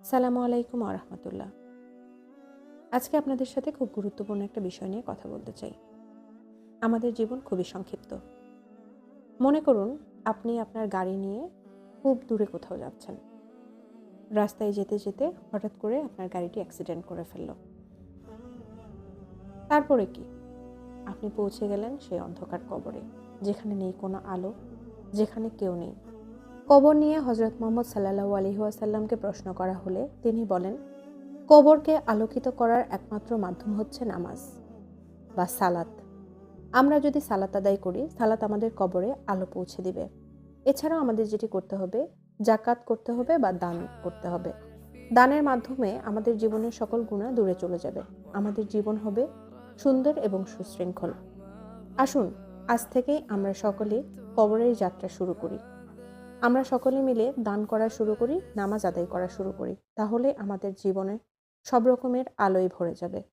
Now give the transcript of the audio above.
সালামু আলাইকুম আরহামতুল্লাহ। আজকে আপনাদের সাথে খুব গুরুত্বপূর্ণ একটা বিষয় নিয়ে কথা বলতে চাই। আমাদের জীবন খুবই সংক্ষিপ্ত। মনে করুন আপনি আপনার গাড়ি নিয়ে খুব দূরে কোথাও যাচ্ছেন। রাস্তায় যেতে যেতে হঠাৎ করে আপনার গাড়িটি অ্যাক্সিডেন্ট করে ফেলল। তারপরে কি? আপনি পৌঁছে গেলেন সেই অন্ধকার কবরে, যেখানে নেই কোনো আলো, যেখানে কেউ নেই। কবর নিয়ে হযরত মুহাম্মদ সাল্লাল্লাহু আলাইহি ওয়াসাল্লামকে প্রশ্ন করা হলে তিনি বলেন, কবরকে আলোকিত করার একমাত্র মাধ্যম হচ্ছে নামাজ বা সালাত। আমরা যদি সালাত আদায় করি, সালাত আমাদের কবরে আলো পৌঁছে দিবে। এছাড়াও আমাদের যেটি করতে হবে, যাকাত করতে হবে বা দান করতে হবে। দানের মাধ্যমে আমাদের জীবনের সকল গুনাহ দূরে চলে যাবে। আমাদের জীবন হবে সুন্দর এবং সুশৃঙ্খল। আসুন আজ থেকেই আমরা সকলে কবরের যাত্রা শুরু করি। আমরা সকলে মিলে দান করা শুরু করি, নামাজ আদায় করা শুরু করি। তাহলে আমাদের জীবনে সব রকমের আলোয় ভরে যাবে।